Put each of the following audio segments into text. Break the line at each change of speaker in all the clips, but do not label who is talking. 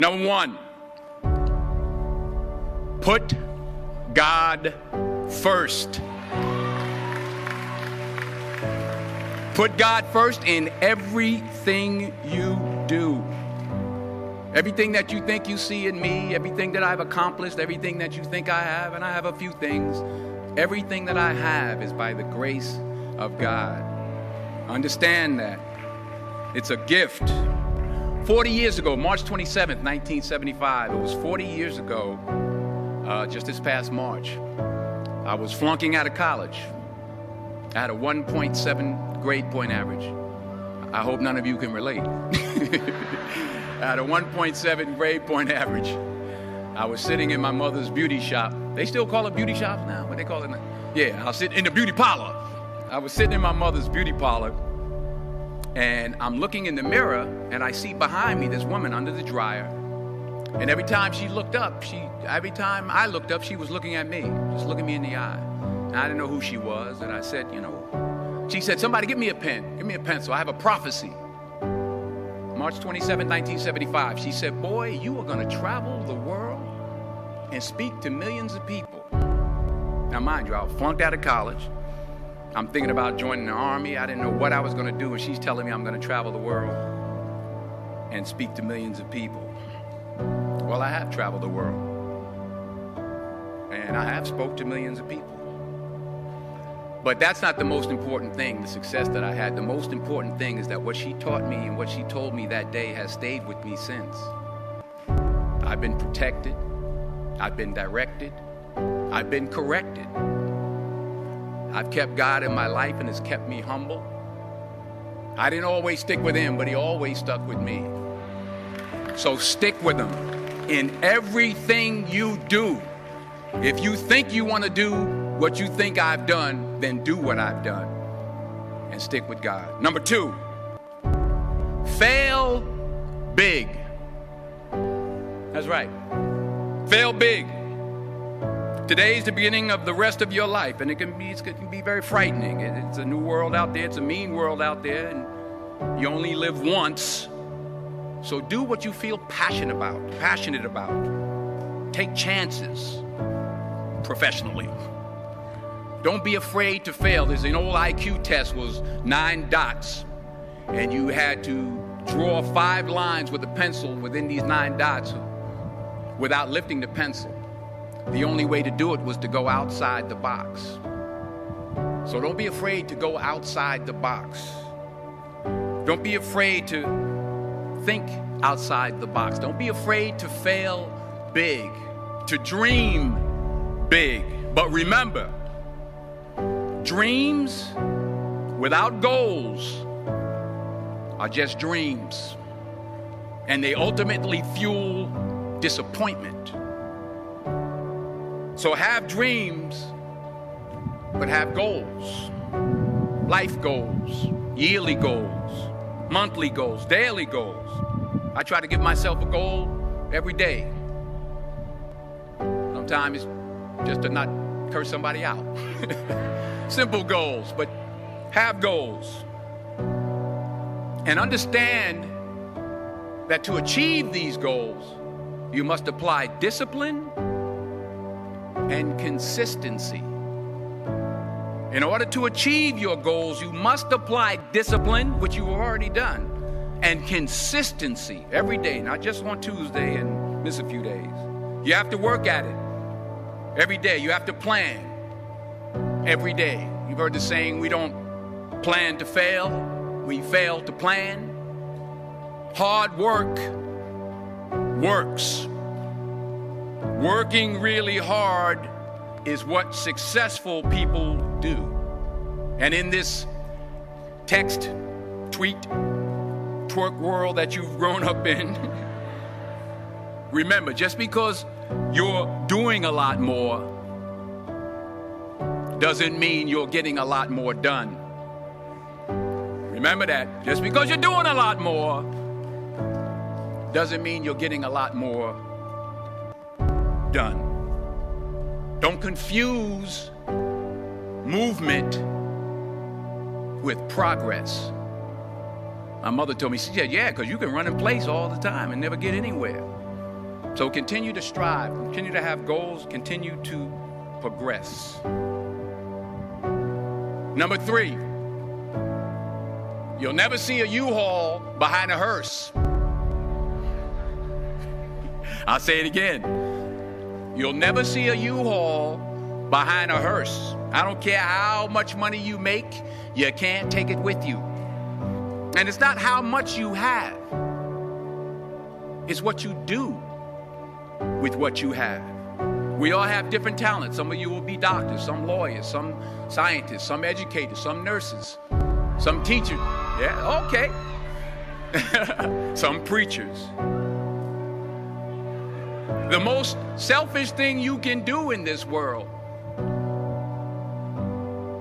Number one, put God first. Put God first in everything you do. Everything that you think you see in me, everything that I've accomplished, everything that you think I have, and I have a few things, everything that I have is by the grace of God. Understand that. It's a gift. 40 years ago, March 27th, 1975, it was 40 years ago, just this past March, I was flunking out of college. I had a 1.7 grade point average. I hope none of you can relate. I had a 1.7 grade point average. I was sitting in my mother's beauty shop. They still call it beauty shops now? What they call it now? Yeah, I was sitting in the beauty parlor. I was sitting in my mother's beauty parlor, and I'm looking in the mirror, and I see behind me this woman under the dryer. And every time she looked up, every time I looked up, she was looking at me, just looking me in the eye. And I didn't know who she was, and I said, she said, somebody give me a pen, give me a pencil, I have a prophecy. March 27, 1975, she said, boy, you are gonna travel the world and speak to millions of people. Now mind you, I was flunked out of college. I'm thinking about joining the army. I didn't know what I was gonna do, and she's telling me I'm gonna travel the world and speak to millions of people. Well, I have traveled the world, and I have spoke to millions of people. But that's not the most important thing, the success that I had. The most important thing is that what she taught me and what she told me that day has stayed with me since. I've been protected, I've been directed, I've been corrected. I've kept God in my life, and it's kept me humble. I didn't always stick with him, but he always stuck with me. So stick with him in everything you do. If you think you want to do what you think I've done, then do what I've done and stick with God. Number two, fail big. That's right. Fail big. Today's the beginning of the rest of your life, and it can be very frightening. It's a new world out there. It's a mean world out there, and you only live once. So do what you feel passionate about. Take chances professionally. Don't be afraid to fail. There's an old IQ test, was 9 dots, and you had to draw 5 lines with a pencil within these 9 dots without lifting the pencil. The only way to do it was to go outside the box. So don't be afraid to go outside the box. Don't be afraid to think outside the box. Don't be afraid to fail big, to dream big. But remember, dreams without goals are just dreams, and they ultimately fuel disappointment. So have dreams, but have goals. Life goals, yearly goals, monthly goals, daily goals. I try to give myself a goal every day. Sometimes it's just to not curse somebody out. Simple goals, but have goals. And understand that to achieve these goals, you must apply discipline and consistency. In order to achieve your goals, you must apply discipline, which you've already done, and consistency every day, not just on Tuesday and miss a few days. You have to work at it every day. You have to plan every day. You've heard the saying, we don't plan to fail, we fail to plan. Hard work works. Working really hard is what successful people do. And in this text, tweet, twerk world that you've grown up in, remember, just because you're doing a lot more doesn't mean you're getting a lot more done. Remember that. Just because you're doing a lot more doesn't mean you're getting a lot more done. Don't confuse movement with progress. My mother told me, she said, yeah, because you can run in place all the time and never get anywhere. So continue to strive, continue to have goals, continue to progress. Number 3, you'll never see a U-Haul behind a hearse. I'll say it again. You'll never see a U-Haul behind a hearse. I don't care how much money you make, you can't take it with you. And it's not how much you have. It's what you do with what you have. We all have different talents. Some of you will be doctors, some lawyers, some scientists, some educators, some nurses, some teachers. Yeah, okay. Some preachers. The most selfish thing you can do in this world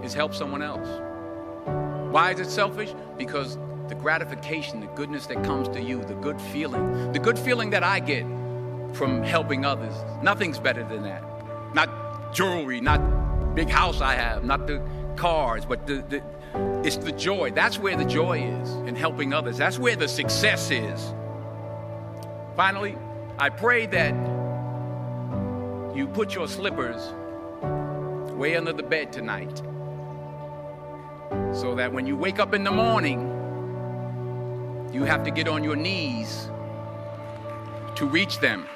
is help someone else. Why is it selfish? Because the gratification, the goodness that comes to you, the good feeling that I get from helping others, nothing's better than that. Not jewelry, not big house I have, not the cars, but it's the joy. That's where the joy is, in helping others. That's where the success is. Finally, I pray that you put your slippers way under the bed tonight, so that when you wake up in the morning, you have to get on your knees to reach them.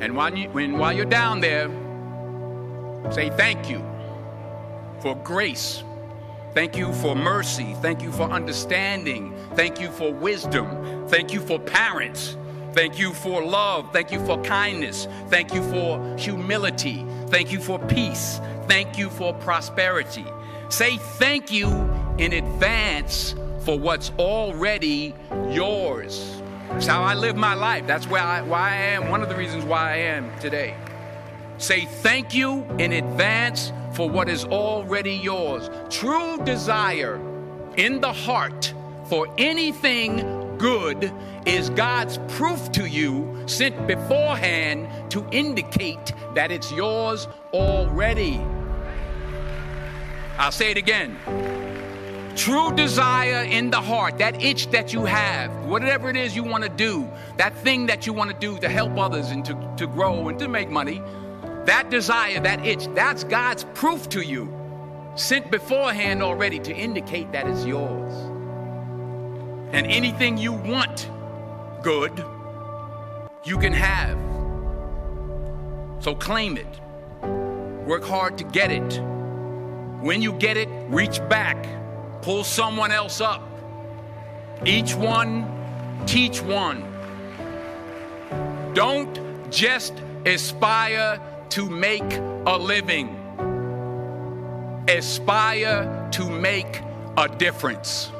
And while you're down there, say thank you for grace. Thank you for mercy. Thank you for understanding. Thank you for wisdom. Thank you for parents. Thank you for love. Thank you for kindness. Thank you for humility. Thank you for peace. Thank you for prosperity. Say thank you in advance for what's already yours. That's how I live my life. That's why I am. One of the reasons why I am today. Say thank you in advance for what is already yours. True desire in the heart for anything good is God's proof to you, sent beforehand to indicate that it's yours already. I'll say it again. True desire in the heart, that itch that you have, whatever it is you want to do, that thing that you want to do to help others and to grow and to make money, that desire, that itch, that's God's proof to you, sent beforehand already to indicate that it's yours. And anything you want good, you can have. So claim it. Work hard to get it. When you get it, reach back. Pull someone else up. Each one, teach one. Don't just aspire to make a living. Aspire to make a difference.